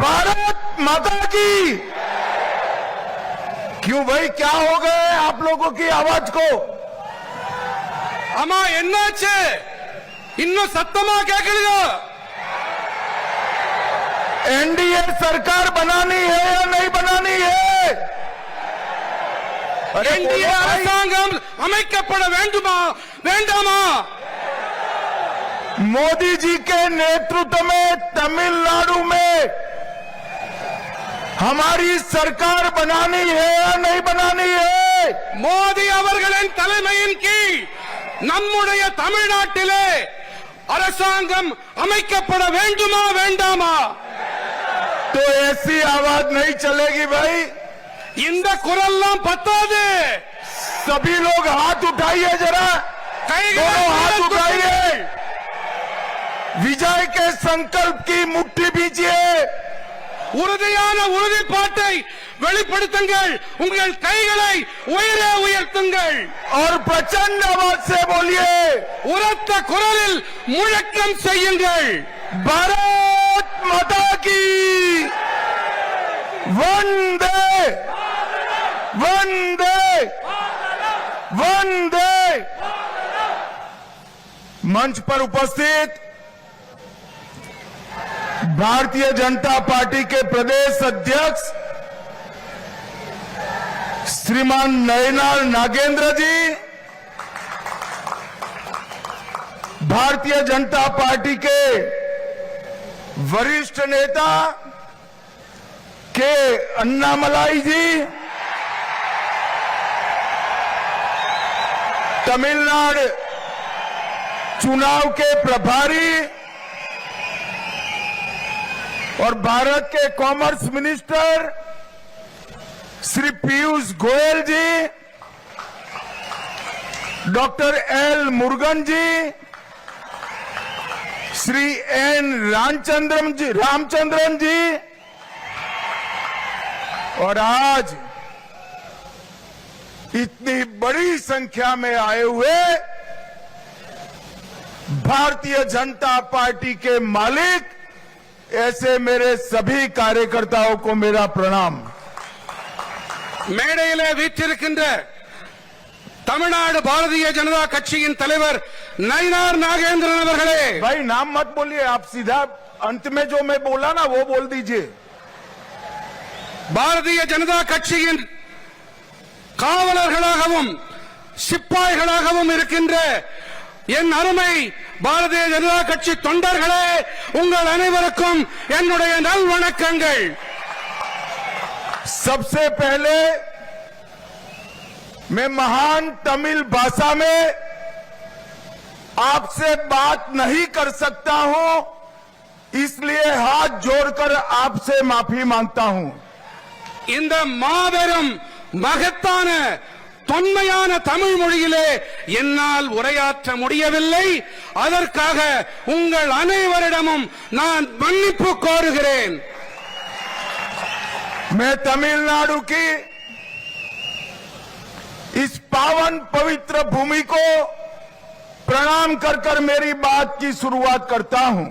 भारत माता की। क्यों भाई, क्या हो गए आप लोगों की आवाज को? अम्मा என்னாச்சு இன்னும் சத்தமா கேக்குதுங்க? एनडीए सरकार बनानी है या नहीं बनानी है? एनडीए அரசாங்கம் அமைக்கப்பட வேண்டுமா வேண்டாமா? मोदी जी के नेतृत्व में तमिलनाडु में हमारी सरकार बनानी है या नहीं बनानी है? மோடி அவர்களின் தலைமையின் கீழ் நம்முடைய தமிழ்நாட்டிலே அரசாங்கம் அமைக்கப்பட வேண்டுமா வேண்டாமா? तो ऐसी आवाज नहीं चलेगी भाई। இந்த குரல்லாம் பத்தாது। सभी लोग हाथ उठाइए जरा, दोनों हाथ उठाइए, विजय के संकल्प की मुट्ठी बीजिए, உறுதியான உறுதிப்பாட்டை வெளிப்படுத்துங்கள், உங்கள் கைகளை உயரே உயர்த்துங்கள் और प्रचंड आवाज से बोलिए, உரத்த குரலில் முழக்கம் செய்யுங்கள், भारत माता की वंदे वंदे वंदे। मंच पर उपस्थित भारतीय जनता पार्टी के प्रदेश अध्यक्ष श्रीमान नयनार नागेंद्र जी, भारतीय जनता पार्टी के वरिष्ठ नेता के अन्नामलाई जी, तमिलनाडु चुनाव के प्रभारी और भारत के कॉमर्स मिनिस्टर श्री पीयूष गोयल जी, डॉक्टर एल मुरुगन जी, श्री एन रामचंद्रन जी, और आज इतनी बड़ी संख्या में आए हुए भारतीय जनता पार्टी के मालिक, ऐसे मेरे सभी कार्यकर्ताओं को मेरा प्रणाम। மேடையிலே வீற்றிருக்கின்ற தமிழ்நாடு பாரதிய ஜனதா கட்சியின் தலைவர் நயினார் நாகேந்திரன் அவர்களே। भाई नाम मत बोलिए, आप सीधा अंत में जो मैं बोला ना वो बोल दीजिए। பாரதிய ஜனதா கட்சியின் காவலர்களாகவும் சிப்பாய்களாகவும் இருக்கின்ற என் அருமை பாரதிய ஜனதா கட்சி தொண்டர்களே, உங்கள் அனைவருக்கும் என்னுடைய நல்வணக்கங்கள்। सबसे पहले मैं महान तमिल भाषा में आपसे बात नहीं कर सकता हूं, इसलिए हाथ जोड़कर आपसे माफी मांगता हूं। இந்த மாபெரும் மகத்தான தொன்மையான தமிழ் மொழியிலே என்னால் உரையாற்ற முடியவில்லை, அதற்காக உங்கள் அனைவரிடமும் நான் மன்னிப்பு கோருகிறேன்। मैं तमिलनाडु की इस पावन पवित्र भूमि को प्रणाम कर कर मेरी बात की शुरुआत करता हूं।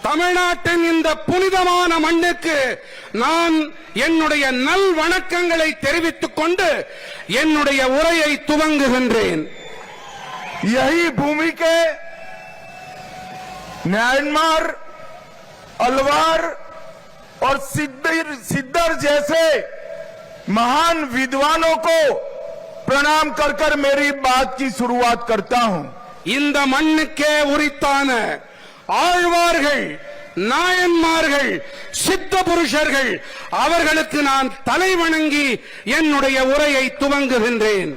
தமிழ்நாட்டின் இந்த புனிதமான மண்ணுக்கு நான் என்னுடைய நல் வணக்கங்களை தெரிவித்துக் கொண்டு என்னுடைய உரையை துவங்குகின்றேன்। यही भूमि के म्यांमार, अलवार और सिद्धर जैसे महान विद्वानों को प्रणाम कर कर मेरी बात की शुरुआत करता हूं। இந்த மண்ணுக்கே உரித்தான ஆழ்வார்கள், நாயன்மார்கள், சித்த புருஷர்கள் அவர்களுக்கு நான் தலை வணங்கி என்னுடைய உரையை துவங்குகின்றேன்।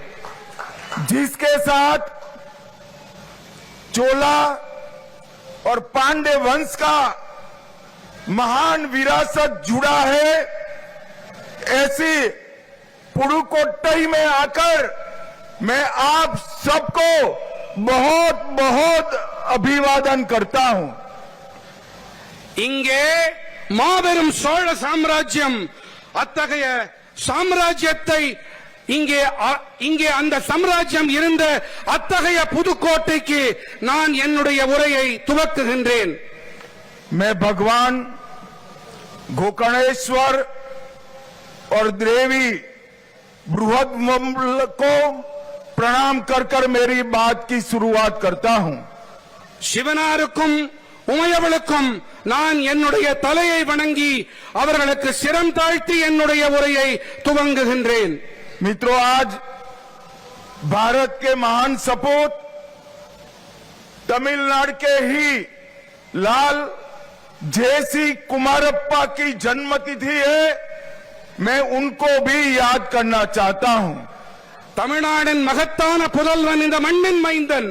जिसके साथ चोला और पांडे वंश का महान विरासत जुड़ा है, ऐसी पुडुकोट्टई में आकर मैं आप सबको बहुत बहुत अभिवादन करता हूं। இங்கே மாபெரும் சோழ சாம்ராஜ்யம், அத்தகைய சாம்ராஜ்யத்தை இங்கே அந்த சாம்ராஜ்யம் இருந்த அத்தகைய புதுக்கோட்டைக்கு நான் என்னுடைய உரையை துவக்குகின்றேன்। मैं भगवान गोकर्णेश्वर और देवी बृहद को प्रणाम कर कर मेरी बात की शुरुआत करता हूं। சிவனாருக்கும் உமையவளுக்கும் நான் என்னுடைய தலையை வணங்கி அவர்களுக்கு சிரம் தாழ்த்தி என்னுடைய உரையை துவங்குகின்றேன்। मित्रों, आज भारत के महान सपूत तमिलनाडु के ही लाल जेसी कुमारप्पा की जन्मतिथि है। मैं उनको भी याद करना चाहता हूं। தமிழ்நாட்டின் மகத்தான புதல்வன் இந்த மண்ணின் மைந்தன்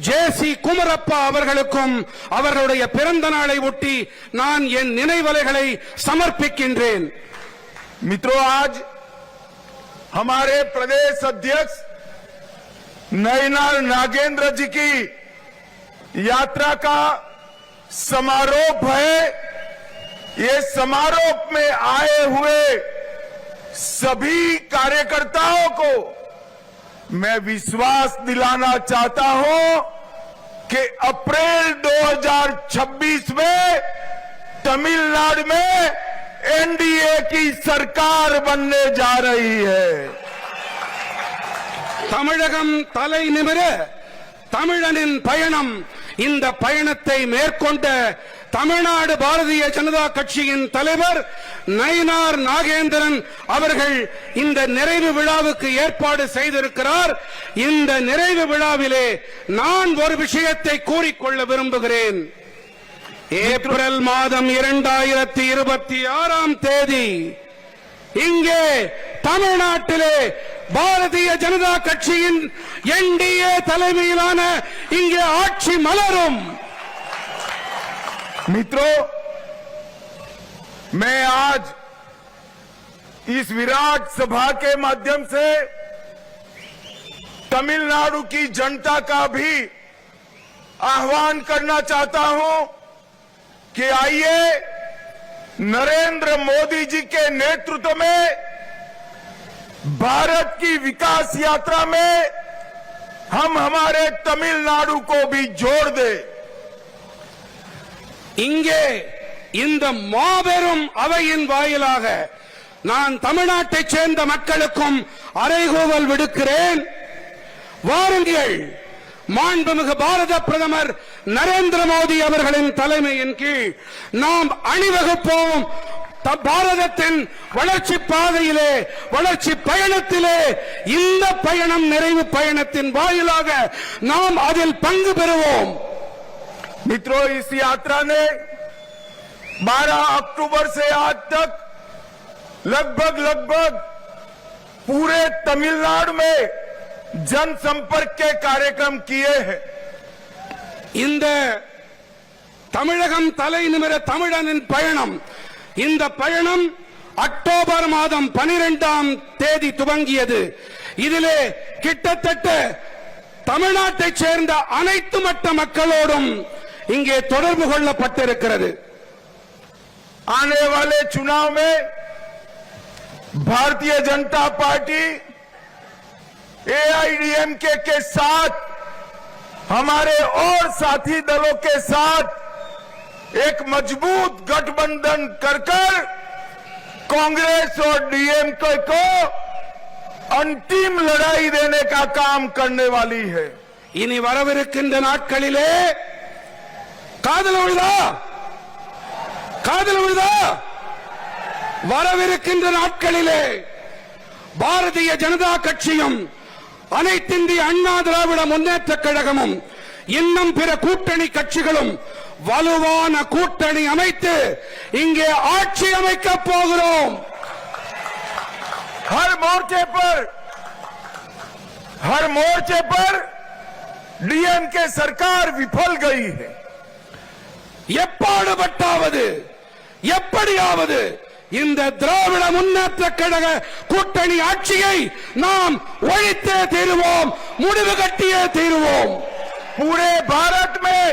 ஜேசி குமரப்பா அவர்களுக்கும் அவர்களுடைய பிறந்த நாளை ஒட்டி நான் என் நினைவலைகளை சமர்ப்பிக்கின்றேன்। मित्रों, आज हमारे प्रदेश अध्यक्ष नयनार नागेंद्र जी की यात्रा का समारोह है। ये समारोह में आए हुए सभी कार्यकर्ताओं को मैं विश्वास दिलाना चाहता हूं कि अप्रैल 2026 में तमिलनाडु में एनडीए की सरकार बनने जा रही है। தமிழகம் தலை நிமிர தமிழனின் பயணம், இந்த பயணத்தை மேற்கொண்ட தமிழ்நாடு பாரதிய ஜனதா கட்சியின் தலைவர் நயினார் நாகேந்திரன் அவர்கள் இந்த நிறைவு விழாவுக்கு ஏற்பாடு செய்திருக்கிறார்। இந்த நிறைவு விழாவிலே நான் ஒரு விஷயத்தை கூறிக்கொள்ள விரும்புகிறேன்। ஏப்ரல் மாதம் 2026 தேதி இங்கே தமிழ்நாட்டிலே பாரதிய ஜனதா கட்சியின் என்டிஏ தலைமையிலான இங்கே ஆட்சி மலரும்। मित्रों, मैं आज इस विराट सभा के माध्यम से तमिलनाडु की जनता का भी आह्वान करना चाहता हूं कि आइए नरेंद्र मोदी जी के नेतृत्व में भारत की विकास यात्रा में हम हमारे तमिलनाडु को भी जोड़ दें। இங்கே இந்த மாபெரும் அவையின் வாயிலாக நான் தமிழ்நாட்டைச் சேர்ந்த மக்களுக்கும் அறைகூவல் விடுக்கிறேன்। வாருங்கள், மாண்புமிகு பாரத பிரதமர் நரேந்திர மோடி அவர்களின் தலைமையின் கீழ் நாம் அணிவகுப்போம்। பாரதத்தின் வளர்ச்சி பாதையிலே, வளர்ச்சி பயணத்திலே இந்த பயணம் நிறைவு பயணத்தின் வாயிலாக நாம் அதில் பங்கு பெறுவோம்। मित्रों, इस यात्रा ने 12 अक्टूबर से आज तक लगभग पूरे तमिलनाडु में जनसंपर्क के कार्यक्रम किए हैं। இந்த தமிழகம் தலை நிமிர தமிழனின் பயணம், இந்த பயணம் அக்டோபர் மாதம் 12ஆம் தேதி துவங்கியது। இதிலே கிட்டத்தட்ட தமிழ்நாட்டைச் சேர்ந்த அனைத்து மட்ட மக்களோடும் இங்கே தொடர்பு கொள்ளப்பட்டிருக்கிறது। आने वाले चुनाव में भारतीय जनता पार्टी एआईडीएमके के साथ, हमारे और साथी दलों के साथ एक मजबूत गठबंधन कर कांग्रेस और डीएमके को अंतिम लड़ाई देने का काम करने वाली है। இனி வரவிருக்கின்ற நாட்களிலே காதல் விழுதா வரவிருக்கின்ற நாட்களிலே பாரதிய ஜனதா கட்சியும் அனைத்திந்திய அண்ணா திராவிட முன்னேற்ற கழகமும் இன்னும் பிற கூட்டணி கட்சிகளும் வலுவான கூட்டணி அமைத்து இங்கே ஆட்சி அமைக்கப் போகிறோம்। हर मोर्चे पर डीएमके सरकार विफल गई है। எப்பாடுபட்டாவது எப்படியாவது இந்த திராவிட முன்னேற்ற கழக கூட்டணி ஆட்சியை நாம் ஒழித்தே தீருவோம், முடிவு கட்டியே தீருவோம்। पूरे भारत में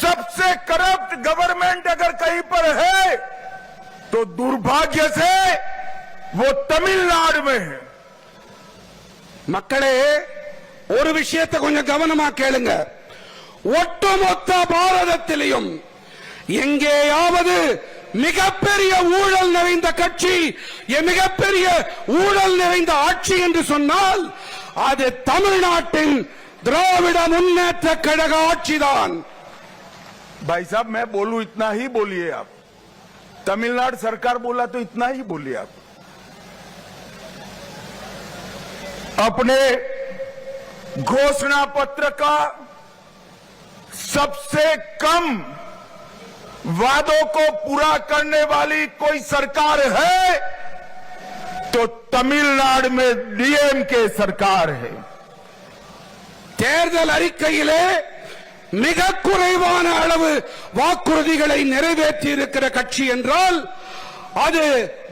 सबसे करप्ट गवर्नमेंट अगर कहीं पर है तो दुर्भाग्य से वो तमिलनाडु में है। மக்களே, ஒரு விஷயத்தை கொஞ்சம் கவனமா கேளுங்க। ஒட்டுமொத்த பாரதத்திலும் எங்கேயாவது மிகப்பெரிய ஊழல் நிறைந்த கட்சி, மிகப்பெரிய ஊழல் நிறைந்த ஆட்சி என்று சொன்னால் அது தமிழ்நாட்டின் திராவிட முன்னேற்ற கழக ஆட்சிதான். भाई साहब मैं बोलूं इतना ही बोलिए आप, तमिलनाडु सरकार बोला तो इतना ही बोलिए आप। अपने घोषणा पत्र का सबसे कम वादों को पूरा करने वाली कोई सरकार है तो तमिलनाडु में डीएमके सरकार है। தேர்தல் அறிக்கையிலே மிக குறைவான அளவு வாக்குறுதிகளை நிறைவேற்றி இருக்கிற கட்சி என்றால் அது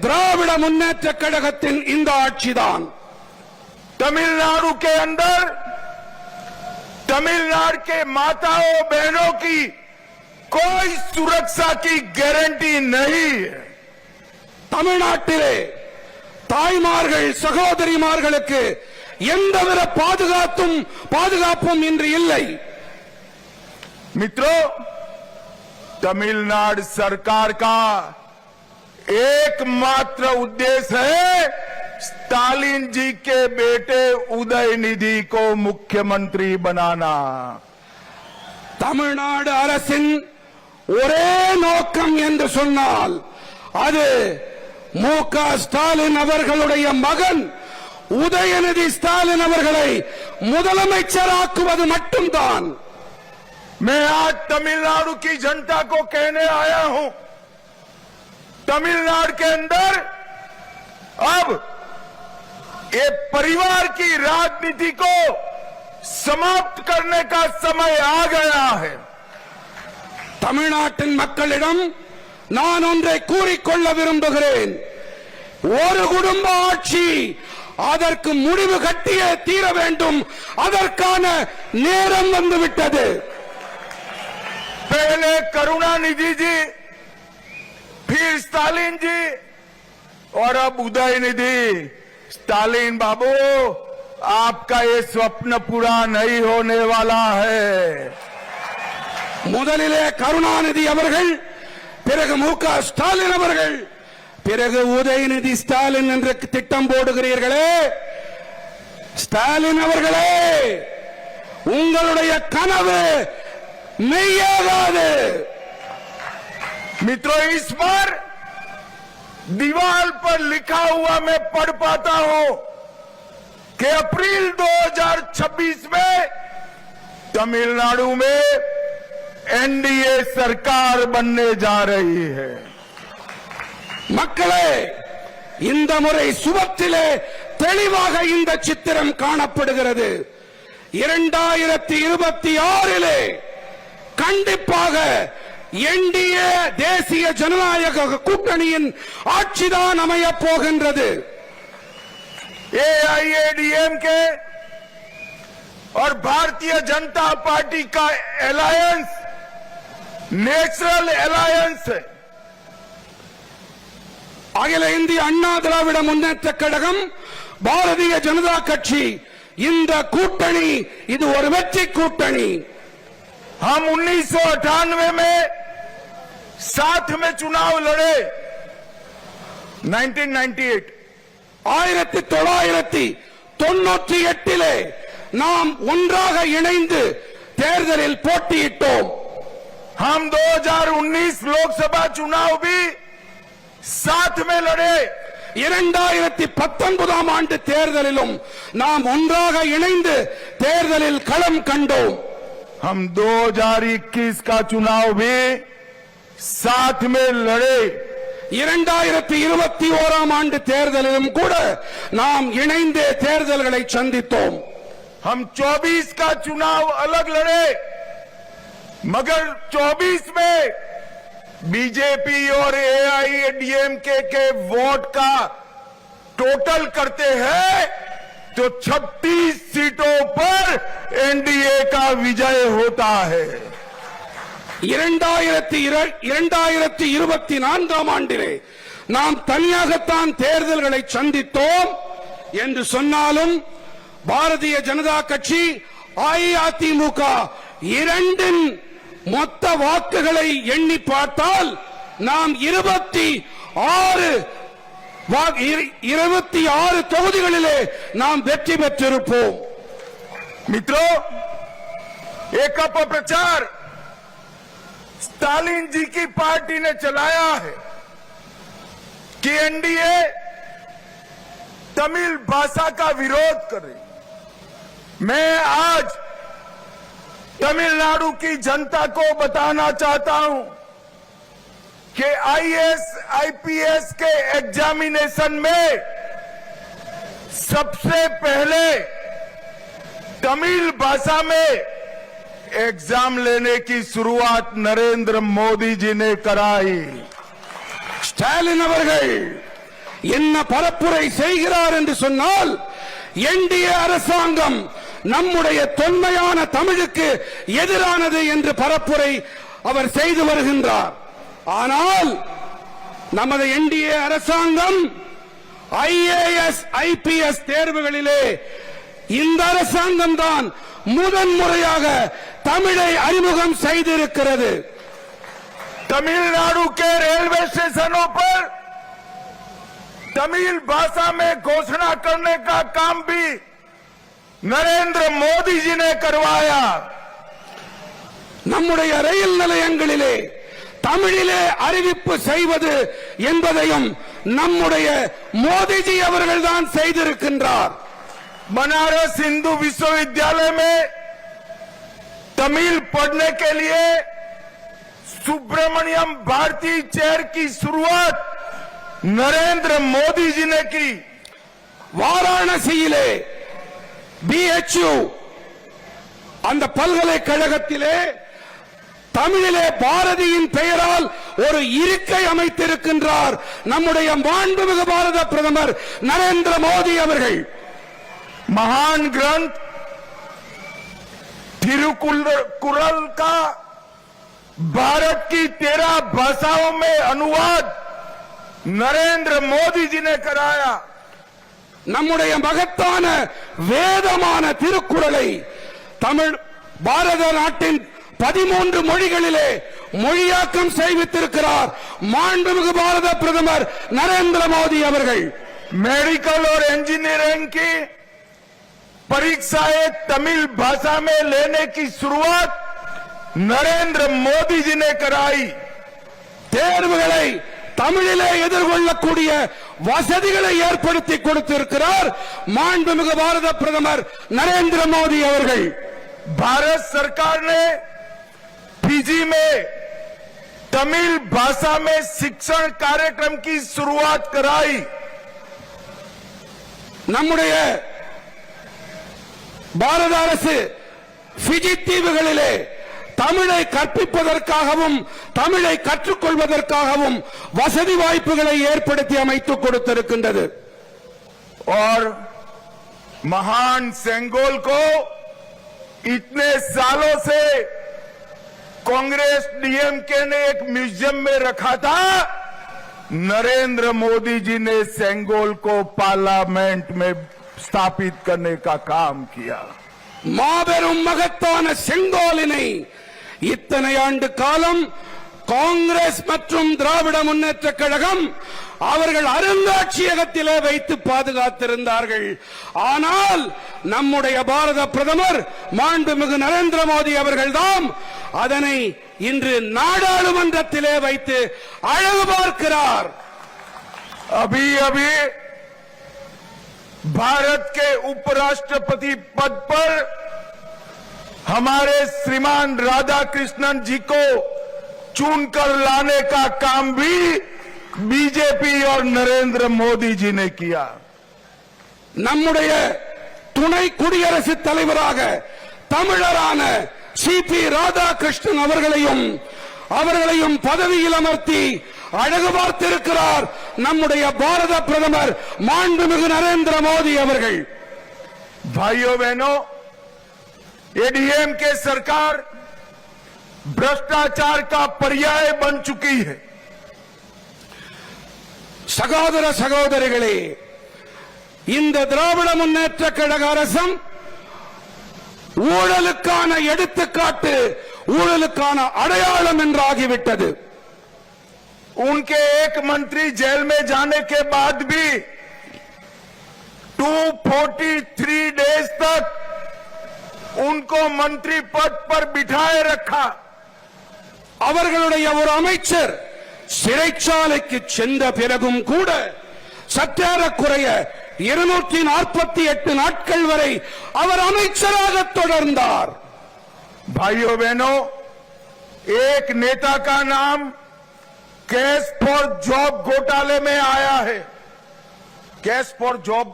திராவிட முன்னேற்ற கழகத்தின் இந்த ஆட்சிதான். तमिलनाडु के अंदर तमिलनाडु के माताओं बहनों की कोई सुरक्षा की गारंटी नहीं है। தமிழ்நாட்டிலே தாய்மார்கள் சகோதரிமார்களுக்கு எந்தவித பாதுகாப்பும் இன்று இல்லை. मित्रों, तमिलनाडु सरकार का एकमात्र उद्देश्य है स्टालिन जी के बेटे उदयनिधि को मुख्यमंत्री बनाना। தமிழ்நாடு அரசின் ஒரே நோக்கம் என்று சொன்னால் அது மு.க. ஸ்டாலின் அவர்களுடைய மகன் உதயநிதி ஸ்டாலின் அவர்களை முதலமைச்சராக்குவது மட்டும்தான். मैं आज तमिलनाडु की जनता को कहने आया हूं, तमिलनाडु के अंदर अब ये परिवार की राजनीति को समाप्त करने का समय आ गया है। தமிழ்நாட்டின் மக்களிடம் நான் ஒன்றை கூறிக்கொள்ள விரும்புகிறேன். ஒரு குடும்ப ஆட்சி அதற்கு முடிவு கட்டியே தீர வேண்டும். அதற்கான நேரம் வந்துவிட்டது. पहले करुणानिधि जी, फिर स्टालिन जी और अब उदयनिधि। स्टालिन बाबू, आपका ये स्वप्न पूरा नहीं होने वाला है। முதலிலே கருணாநிதி அவர்கள், பிறகு மு.க. ஸ்டாலின் அவர்கள், பிறகு உதயநிதி ஸ்டாலின் என்று திட்டம் போடுகிறீர்களே. ஸ்டாலின் அவர்களே, உங்களுடைய கனவு மெய்யாகாது. मित्रों, इस बार दीवार पर लिखा हुआ मैं पढ़ पाता हूं कि अप्रैल 2026 में तमिलनाडु में एनडीए सरकार बनने जा रही है। மக்களே, இந்த முறை சுவற்றிலே தெளிவாக இந்த சித்திரம் காணப்படுகிறது. 2026 கண்டிப்பாக என்டிஏ தேசிய ஜனநாயக கூட்டணியின் ஆட்சிதான் அமையப் போகின்றது. एआईएडीएमके और भारतीय जनता पार्टी का अलायंस नेशनल अलायंस है। அகில இந்திய அண்ணா திராவிட முன்னேற்ற கழகம், பாரதிய ஜனதா கட்சி, இந்த கூட்டணி இது ஒரு வெற்றி கூட்டணி. हम 1998 में साथ में चुनाव लड़े। 1998 1998 நாம் ஒன்றாக இணைந்து தேர்தலில் போட்டியிட்டோம். हम 2019 लोकसभा चुनाव भी साथ में लड़े। 2019 ஆண்டு தேர்தலிலும் நாம் ஒன்றாக இணைந்து தேர்தலில் களம் கண்டோம். हम 2021 का चुनाव भी साथ में लड़े। 2021 ஆண்டு தேர்தலிலும் கூட நாம் இணைந்தே தேர்தல்களை சந்தித்தோம். हम 24 का चुनाव अलग लड़े, मगर 24 में बीजेपी और एआईएडीएमके के वोट का टोटल करते हैं तो 36 सीटों पर एनडीए का विजय होता है। 2024 ஆண்டிலே நாம் தனியாகத்தான் தேர்தல்களை சந்தித்தோம் என்று சொன்னாலும் பாரதிய ஜனதா கட்சி, அஇஅதிமுக இரண்டின் மொத்த வாக்குகளை எண்ணி பார்த்தால் நாம் 26 தொகுதிகளிலே நாம் வெற்றி பெற்றிருப்போம். मित्रों, एक अपप्रचार स्टालिन जी की पार्टी ने चलाया है कि एनडीए तमिल भाषा का विरोध करे। मैं आज तमिलनाडु की जनता को बताना चाहता हूं कि आईएएस आईपीएस के एग्जामिनेशन में सबसे पहले तमिल भाषा में एग्जाम लेने की शुरुआत नरेंद्र मोदी जी ने कराई। ஸ்டாலின் அவர்கள் என்ன பரப்புரை செய்கிறார் என்று சொன்னால், என்டிஏ அரசாங்கம் நம்முடைய தொன்மையான தமிழுக்கு எதிரானது என்று பரப்புரை அவர் செய்து வருகின்றார். ஆனால் நமது என்டிஏ அரசாங்கம் ஐஏஎஸ் ஐபிஎஸ் தேர்வுகளிலே இந்த அரசாங்கம் தான் முதன்முறையாக தமிழை அறிமுகம் செய்திருக்கிறது. तमिलनाडु के रेलवे स्टेशनों पर तमिल भाषा में घोषणा करने का काम भी नरेंद्र मोदी जी ने करवाया। நம்முடைய ரயில் நிலையங்களிலே தமிழிலே அறிவிப்பு செய்வது என்பதையும் நம்முடைய மோடிஜி அவர்கள் தான் செய்திருக்கின்றார். बनारस हिंदू विश्वविद्यालय में तमिल पढ़ने के लिए सुब्रमण्यम भारती चेयर की शुरुआत नरेंद्र मोदी जी ने की। வாராணசியிலே BHU அந்த பல்கலைக்கழகத்திலே தமிழிலே பாரதியின் பெயரால் ஒரு இருக்கை அமைத்திருக்கின்றார் நம்முடைய மாண்புமிகு பாரத பிரதமர் நரேந்திர மோடி அவர்கள். महान ग्रंथ तिरुकुरल का भारत की 13 भाषाओं में अनुवाद नरेंद्र मोदी जी ने कराया। நம்முடைய மகத்தான வேதமான திருக்குறளை தமிழ் பாரத நாட்டின் 13 மொழிகளிலே மொழியாக்கம் செய்வித்திருக்கிறார் மாண்புமிகு பாரத பிரதமர் நரேந்திர மோடி அவர்கள். मेडिकल और इंजीनियरिंग की परीक्षाएं तमिल भाषा में लेने की शुरुआत नरेंद्र मोदी जी ने कराई। தேர்வுகளை தமிழிலே எதிர்கொள்ளக்கூடிய வசதிகளை ஏற்படுத்தி கொடுத்திருக்கிறார் மாண்புமிகு பாரத பிரதமர் நரேந்திர மோடி அவர்கள். भारत सरकार ने फिजी में तमिल भाषा में शिक्षण कार्यक्रम की शुरुआत कराई। நம்முடைய பாரத அரசு பிஜி தீவுகளிலே தமிழை கற்பிப்பதற்காகவும் தமிழை கற்றுக்கொள்வதற்காகவும் வசதி வாய்ப்புகளை ஏற்படுத்தி அமைத்துக் கொடுத்திருக்கின்றது. और महान सेंगोल को इतने सालों से कांग्रेस डीएमके ने एक म्यूजियम में रखा था। नरेंद्र मोदी जी ने सेंगोल को पार्लियामेंट में स्थापित करने का काम किया। மாபெரும் மகத்தான செங்கோலினை இத்தனை ஆண்டு காலம் காங்கிரஸ் மற்றும் திராவிட முன்னேற்ற கழகம் அவர்கள் அருங்காட்சியகத்திலே வைத்து பாதுகாத்திருந்தார்கள். ஆனால் நம்முடைய பாரத பிரதமர் மாண்புமிகு நரேந்திர மோடி அவர்கள்தான் அதனை இன்று நாடாளுமன்றத்திலே வைத்து அழகு பார்க்கிறார். अभी अभी भारत के उपराष्ट्रपति पद पर हमारे श्रीमान राधाकृष्णन जी को चुनकर लाने का काम भी बीजेपी और नरेंद्र मोदी जी ने किया। நம்முடைய துணை குடியரசுத் தலைவராக தமிழரான சிபி ராதாகிருஷ்ணன் அவர்களையும் பதவியில் அமர்த்தி அழகு பார்த்திருக்கிறார் நம்முடைய பாரத பிரதமர் மாண்புமிகு நரேந்திர மோடி அவர்கள். भाइयों बहनों, एडीएम के सरकार भ्रष्टाचार का पर्याय बन चुकी है। சகோதர சகோதரிகளே, இந்த திராவிட முன்னேற்ற கழக அரசும் ஊழலுக்கான எடுத்துக்காட்டு, ஊழலுக்கான அடையாளம் என்றாகிவிட்டது. उनके एक मंत्री जेल में जाने के बाद भी 243 डेज तक उनको मंत्री पद पर बिठाए रखा। அவர்களுடைய ஒரு அமைச்சர் சிறைச்சாலைக்கு சென்ற பிறகும் கூட சற்றேறக்குறைய 248 நாட்கள் வரை அவர் அமைச்சராக தொடர்ந்தார்। भाइयों बहनों, एक नेता का नाम कैश फॉर जॉब घोटाले में आया है। Cash for job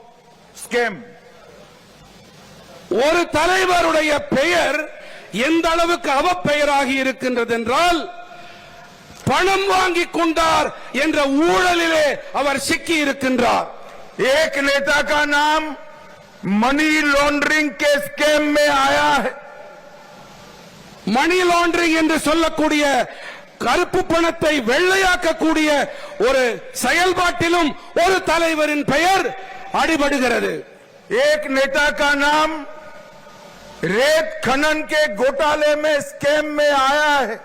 scam. ஒரு தலைவருடைய பெயர் எந்த அளவுக்கு அவப்பெயராகி இருக்கின்றது என்றால் பணம் வாங்கிக் கொண்டார் என்ற ஊழலிலே அவர் சிக்கி இருக்கின்றார்। एक नेता का नाम मनी लॉन्ड्रिंग के स्कैम में आया है। மணி லாண்டரிங் என்று சொல்லக்கூடிய கருப்பு பணத்தை வெள்ளையாக்கக்கூடிய ஒரு செயல்பாட்டிலும் ஒரு தலைவரின் பெயர் அடிபடுகிறது। एक नेता का नाम रेत खनन के घोटाले में स्कैम में आया है।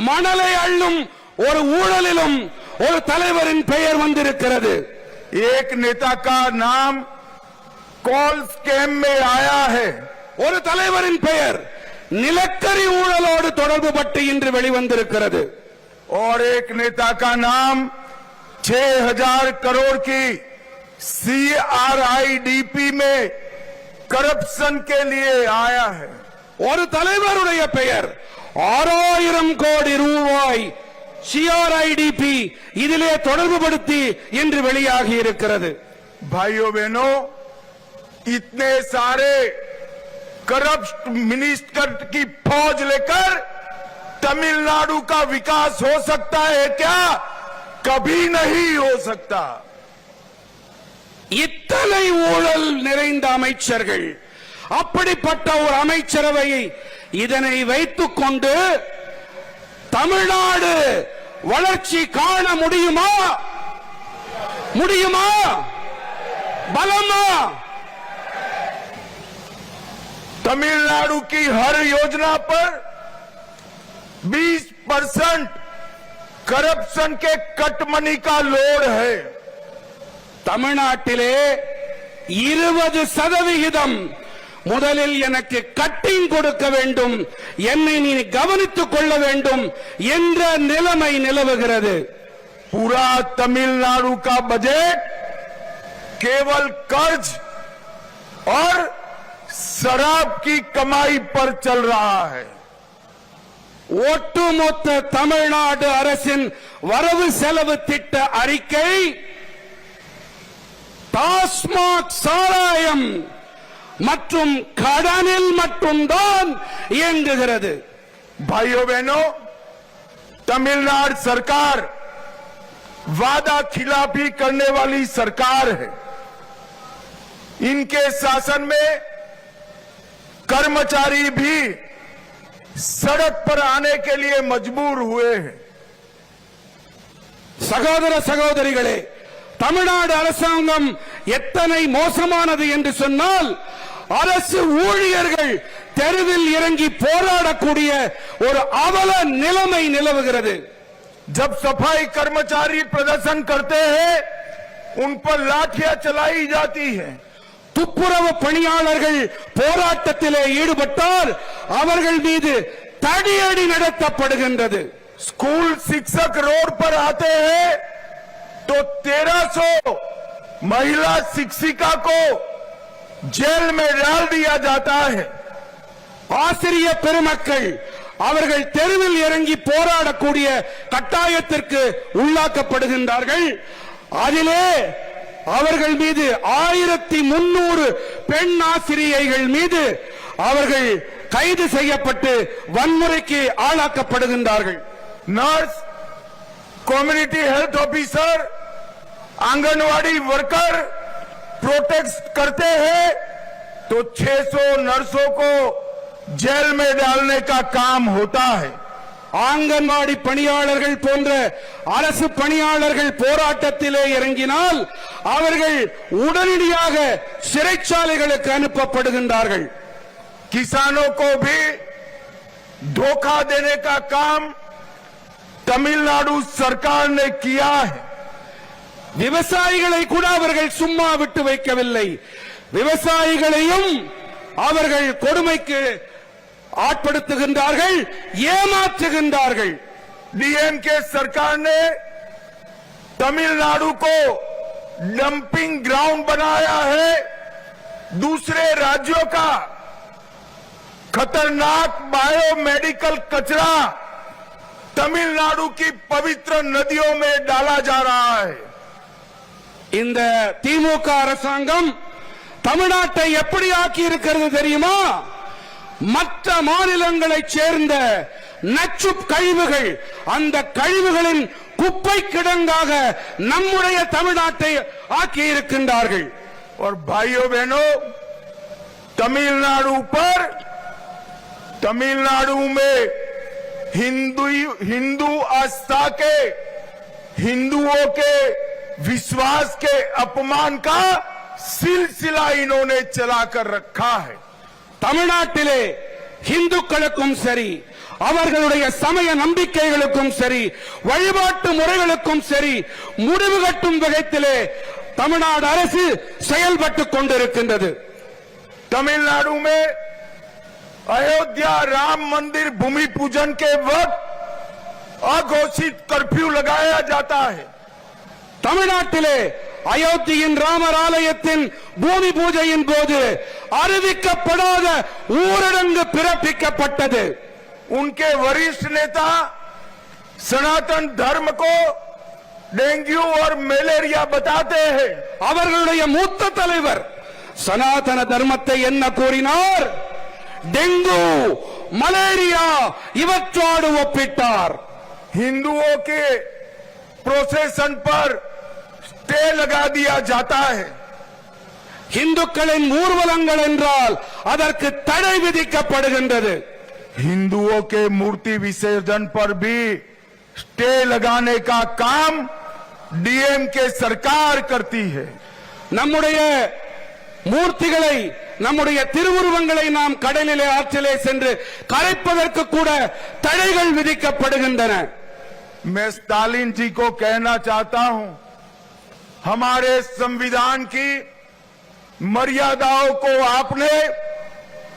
மணலை அள்ளும் ஒரு ஊழலிலும் ஒரு தலைவரின் பெயர் வந்திருக்கிறது। एक नेता का नाम कॉल स्कैम में आया है। ஒரு தலைவரின் பெயர் நிலக்கரி ஊழலோடு தொடர்புபட்டு இன்று வெளிவந்திருக்கிறது। और एक नेता का नाम 6000 करोड़ की CRIDP में करप्शन के लिए आया है। ஒரு தலைவருடைய பெயர் 6000 கோடி ரூபாய் CRIDP இதிலே தொடர்புபடுத்தி இன்று வெளியாகி இருக்கிறது। भाइयों बहनों, इतने सारे करप्ट मिनिस्टर की फौज लेकर तमिलनाडु का विकास हो सकता है क्या? कभी नहीं हो सकता। இத்தனை ஊழல் நிறைந்த அமைச்சர்கள், அப்படிப்பட்ட ஒரு அமைச்சரவையை இதனை வைத்துக் கொண்டு தமிழ்நாடு வளர்ச்சி காண முடியுமா? முடியுமா? பலமா? तमिलनाडु की हर योजना पर 20% करप्शन के कट मनी का लोड है। தமிழ்நாட்டிலே 20% முதலில் எனக்கு கட்டிங் கொடுக்க வேண்டும், என்னை நீ கவனித்துக் கொள்ள வேண்டும் என்ற நிலைமை நிலவுகிறது। पूरा तमिलनाडु का बजट केवल कर्ज और शराब की कमाई पर चल रहा है। ஒட்டுமொத்த தமிழ்நாடு அரசின் வரவு செலவு திட்ட அறிக்கை டாஸ்மாக் சாராயம் மற்றும் கடனில் மட்டும்தான் இயங்குகிறது। भाइयों बहनों, तमिलनाडु सरकार वादा खिलाफी करने वाली सरकार है। इनके शासन में कर्मचारी भी सड़क पर आने के लिए मजबूर हुए हैं। சகோதர சகோதரிகளே, தமிழ்நாடு அரசாங்கம் எத்தனை மோசமானது என்று சொன்னால் அரசு ஊழியர்கள் தெருவில் இறங்கி போராடக்கூடிய ஒரு அவல நிலைமை நிலவுகிறது। जब सफाई कर्मचारी प्रदर्शन करते हैं, उन पर लाठियां चलाई जाती हैं। துப்புரவு பணியாளர்கள் போராட்டத்திலே ஈடுபட்டால் அவர்கள் மீது தடியடி நடத்தப்படுகின்றது। स्कूल शिक्षक रोड पर आते हैं तो 1300 महिला शिक्षिका को जेल में डाल दिया जाता है। ஆசிரிய பெருமக்கள் அவர்கள் தெருவில் இறங்கி போராடக்கூடிய கட்டாயத்திற்கு உள்ளாக்கப்படுகின்றார்கள்। அதிலே அவர்கள் மீது 1300 பெண் ஆசிரியைகள் மீது அவர்கள் கைது செய்யப்பட்டு வன்முறைக்கு ஆளாக்கப்படுகின்றார்கள்। Nurse, community health officer, anganwadi worker protest करते हैं तो 600 नर्सों को जेल में डालने का काम होता है। ஆங்கன்வாடி பணியாளர்கள் போன்ற அரசு பணியாளர்கள் போராட்டத்திலே இறங்கினால் அவர்கள் உடனடியாக சிறைச்சாலைகளுக்கு அனுப்பப்படுகின்றார்கள்। किसानों को भी धोखा देने का काम तमिलनाडु सरकार ने किया है। விவசாயிகளை கூட அவர்கள் சும்மா விட்டு வைக்கவில்லை. விவசாயிகளையும் அவர்கள் கொடுமைக்கு ஆட்படுத்துகின்றார்கள், ஏமாற்றுகின்றார்கள். डीएमके सरकार ने तमिलनाडु को डंपिंग ग्राउंड बनाया है। दूसरे राज्यों का खतरनाक बायोमेडिकल कचरा तमिलनाडु की पवित्र नदियों में डाला जा रहा है। இந்த திமுக அரசாங்கம் தமிழ்நாட்டை எப்படி ஆக்கி இருக்கிறது தெரியுமா? மற்ற மாநிலங்களைச் சேர்ந்த நச்சு கழிவுகள், அந்த கழிவுகளின் குப்பை கிடங்காக நம்முடைய தமிழ்நாட்டை ஆக்கி இருக்கின்றார்கள். और भाइयों बहनों, तमिलनाडु में हिंदू आस्था के, हिंदुओं के विश्वास के अपमान का सिलसिला इन्होंने चलाकर रखा है। தமிழ்நாட்டிலே இந்துக்களுக்கும் சரி, அவர்களுடைய சமய நம்பிக்கைகளுக்கும் சரி, வழிபாட்டு முறைகளுக்கும் சரி, முடிவு கட்டும் விதத்திலே தமிழ்நாடு அரசு செயல்பட்டுக் கொண்டிருக்கின்றது. तमिलनाडु में अयोध्या राम मंदिर भूमि पूजन के वक्त अघोषित कर्फ्यू लगाया जाता है। தமிழ்நாட்டிலே அயோத்தியின் ராமர் ஆலயத்தின் பூமி பூஜையின் போது அறிவிக்கப்படாத ஊரடங்கு பிறப்பிக்கப்பட்டது. उनके वरिष्ठ नेता सनातन धर्म को डेंगू और मलेरिया बताते हैं। அவர்களுடைய மூத்த தலைவர் சனாதன தர்மத்தை என்ன கூறினார்? டெங்கு, மலேரியா இவற்றோடு ஒப்பிட்டார். हिंदुओं के प्रोसेशन पर स्टे लगा दिया जाता है। இந்துக்களின் ஊர்வலங்கள் என்றால் அதற்கு தடை விதிக்கப்படுகின்றது. हिंदुओं के मूर्ति विसर्जन पर भी स्टे लगाने का काम डीएमके सरकार करती है। நம்முடைய மூர்த்திகளை, நம்முடைய திருவுருவங்களை நாம் கடலிலே ஆற்றிலே சென்று கரைப்பதற்கு கூட தடைகள் விதிக்கப்படுகின்றன. मैं स्टालिन जी को कहना चाहता हूं, हमारे संविधान की मर्यादाओं को आपने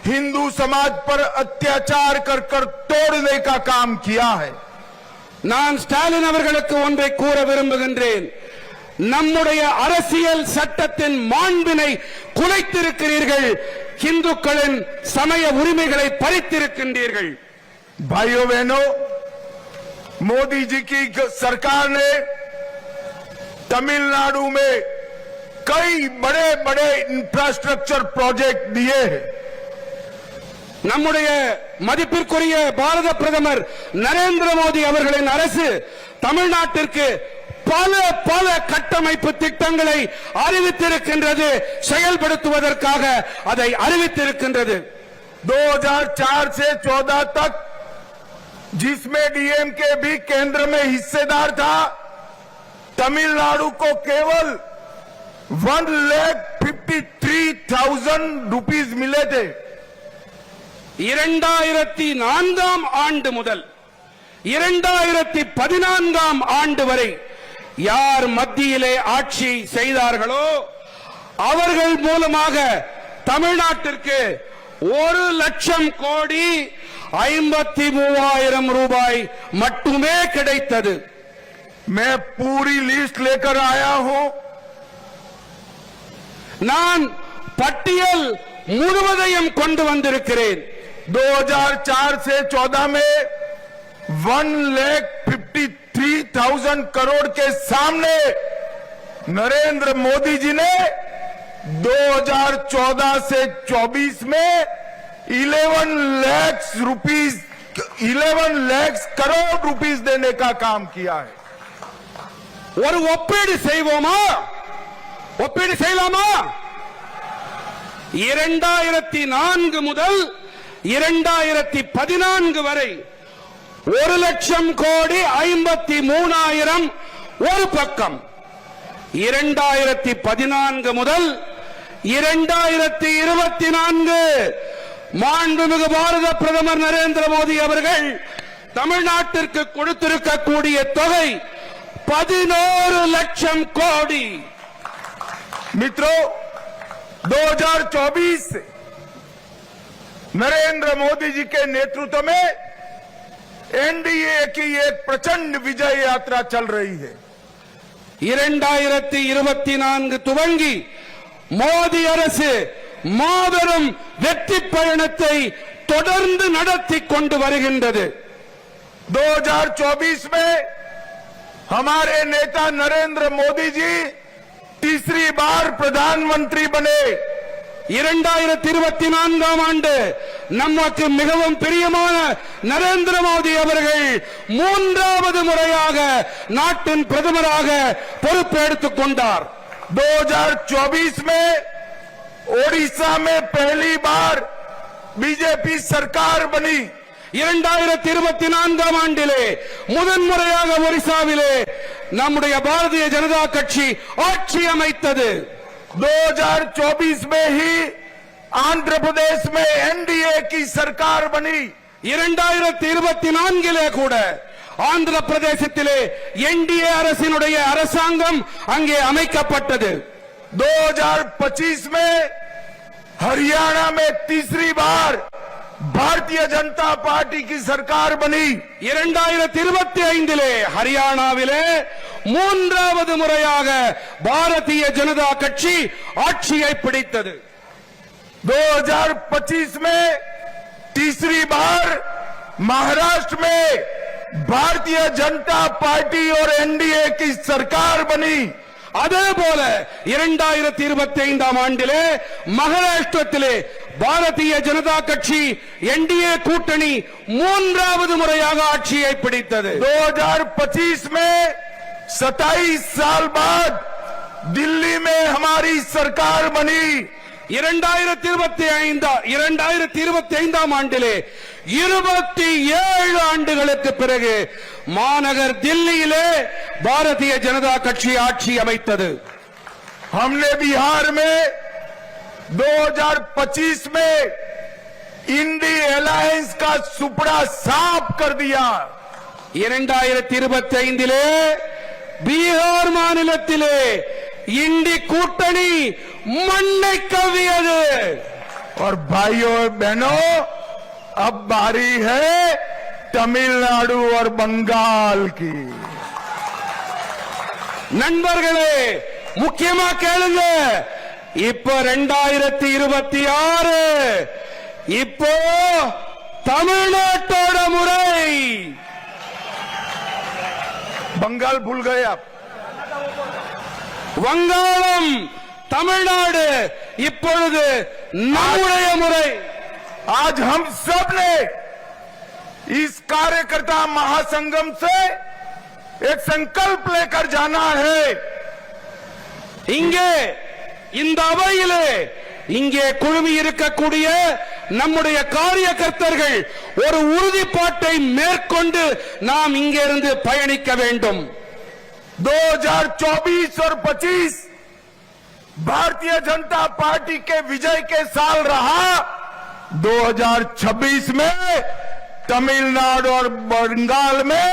हिंदू समाज पर अत्याचार कर कर तोड़ने का काम किया है। நான் ஸ்டாலின் அவர்களுக்கு ஒன்றை கூற விரும்புகின்றேன். நம்முடைய அரசியல் சட்டத்தின் மாண்பினை குலைத்திருக்கிறீர்கள், இந்துக்களின் சமய உரிமைகளை பறித்திருக்கின்றீர்கள். भाइयों बहनों, मोदी जी की सरकार ने तमिलनाडु में कई बड़े बड़े इंफ्रास्ट्रक्चर प्रोजेक्ट दिए हैं। நம்முடைய மதிப்பிற்குரிய பாரத பிரதமர் நரேந்திர மோடி அவர்களின் அரசு தமிழ்நாட்டிற்கு பல பல கட்டமைப்பு திட்டங்களை அறிவித்திருக்கின்றது, செயல்படுத்துவதற்காக அதை அறிவித்திருக்கின்றது. 2004 से 14 तक जिसमें डीएमके भी केंद्र में हिस्सेदार था, तमिलनाडु को केवल 1,53,000 रुपीस मिले थे। 2004 ஆண்டு முதல் 2014 ஆண்டு வரை யார் மத்தியிலே ஆட்சி செய்தார்களோ அவர்கள் மூலமாக தமிழ்நாட்டிற்கு 1,00,000 கோடி 53,000 ரூபாய் மட்டுமே கிடைத்தது. मैं पूरी लिस्ट लेकर आया हूं। நான் பட்டியல் முழுவதையும் கொண்டு வந்திருக்கிறேன். 2004 से 14 में 1,53,000 करोड़ के सामने नरेंद्र मोदी जी ने 2014 से 24 में 11 लाख करोड़ रुपीस देने का काम किया है। ஒரு ஒப்பீடு செய்வோமா? ஒப்பீடு செய்யலாமா? 2004 முதல் 2014 வரை 1,00,000 கோடி 53,000 ஒரு பக்கம். 2014 முதல் 2024 மாண்புமிகு பாரத பிரதமர் நரேந்திர மோடி அவர்கள் தமிழ்நாட்டிற்கு கொடுத்திருக்கக்கூடிய தொகை 11 லட்சம் கோடி. मित्रों, 2024 से नरेंद्र मोदी जी के नेतृत्व में एनडीए की एक प्रचंड विजय यात्रा चल रही है. 2024 துவங்கி மோடி அரசு மாபெரும் வெற்றி பயணத்தை தொடர்ந்து நடத்தி கொண்டு வருகின்றது. 2024 में हमारे नेता नरेंद्र मोदी जी तीसरी बार प्रधानमंत्री बने. 2024 ஆண்டு நமக்கு மிகவும் பிரியமான நரேந்திர மோடி அவர்கள் 3வது முறையாக நாட்டின் பிரதமராக பொறுப்பெடுத்துக் கொண்டார். 2024 में ओडिशा में पहली बार बीजेपी सरकार बनी. 2024 ஆண்டிலே முதன்முறையாக ஒரிசாவிலே நம்முடைய பாரதிய ஜனதா கட்சி ஆட்சி அமைத்தது. 2024 में ही आंध्र प्रदेश में एनडीए की सरकार बनी. 2024 கூட ஆந்திர பிரதேசத்திலே என்டிஏ அரசினுடைய அரசாங்கம் அங்கே அமைக்கப்பட்டது. 2025 में हरियाणा में तीसरी बार भारतीय जनता पार्टी की सरकार बनी. 2025 ஹரியானாவிலே 3வது முறையாக பாரதிய ஜனதா கட்சி ஆட்சியை பிடித்தது. 2025 में तीसरी बार महाराष्ट्र में भारतीय जनता पार्टी और एनडीए की सरकार बनी. அதே போல 2025 ஆண்டிலே மகாராஷ்டிரத்திலே பாரதிய ஜனதா கட்சி என்டிஏ கூட்டணி 3வது முறையாக ஆட்சியை பிடித்தது. 2025 में 27 साल बाद दिल्ली में हमारी सरकार बनी. 2025 ஆண்டிலே 27 ஆண்டுகளுக்கு பிறகு மாநகர் தில்லியிலே பாரதிய ஜனதா கட்சி ஆட்சி அமைத்தது. हमने बिहार में 2025 में इंडी अलायंस का सुपड़ा साफ कर दिया. 2025 பீகார் மாநிலத்திலே இண்டி கூட்டணி மண்ணை கவ்வியது. और भाइयों और बहनों, अब बारी है तमिलनाडु और बंगाल की. நண்பர்களே, முக்கியமா கேளுங்க. இப்போ 2026 இப்போ தமிழ்நாட்டோட முறை. बंगाल भूल गए आप. வங்காளம், தமிழ்நாடு இப்பொழுது நம்முடைய முறை. आज हम सब ने इस कार्यकर्ता महासंगम से एक संकल्प लेकर जाना है. இங்கே இந்த அவையிலே இங்கே குழுமி இருக்கக்கூடிய நம்முடைய காரியகர்த்தர்கள் ஒரு உறுதிப்பாட்டை மேற்கொண்டு நாம் இங்கிருந்து பயணிக்க வேண்டும். 2024 और 25 भारतीय जनता पार्टी के विजय के साल रहा. 2026 में तमिलनाडु और बंगाल में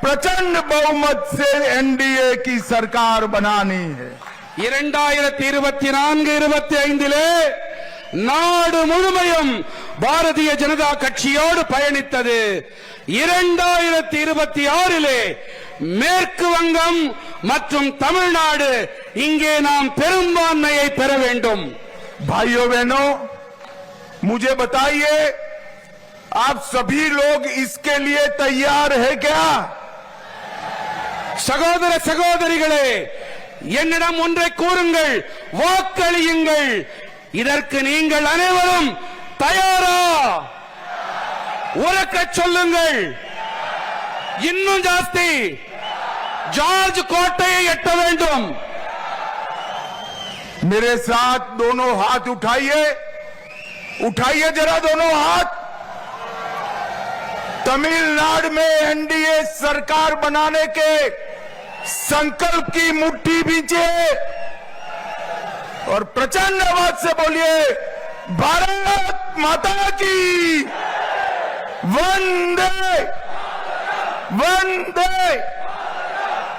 प्रचंड बहुमत से एनडीए की सरकार बनानी है. 2024-25 நாடு முழுமையும் பாரதிய ஜனதா கட்சியோடு பயணித்தது. 2026 மேற்கு வங்கம் மற்றும் தமிழ்நாடு இங்கே நாம் பெரும்பான்மையை பெற வேண்டும். भाइयों बहनों, मुझे बताइए, आप सभी लोग इसके लिए तैयार है क्या? சகோதர சகோதரிகளே, என்னிடம் ஒன்றை கூறுங்கள், வாக்களியுங்கள். இதற்கு நீங்கள் அனைவரும் தயாரா? உரக்க சொல்லுங்கள். இன்னும் ஜாஸ்தி. ஜார்ஜ் கோட்டையை எட்ட வேண்டும். मेरे साथ दोनों हाथ उठाइए. उठाइए जरा दोनों हाथ. तमिलनाडु में एनडीए सरकार बनाने के संकल्प की मुट्ठी बींचे और प्रचंड आवाज से बोलिए, भारत माता की वंदे वंदे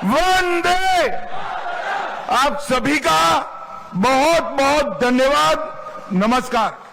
वंदे। आप सभी का बहुत बहुत धन्यवाद। नमस्कार।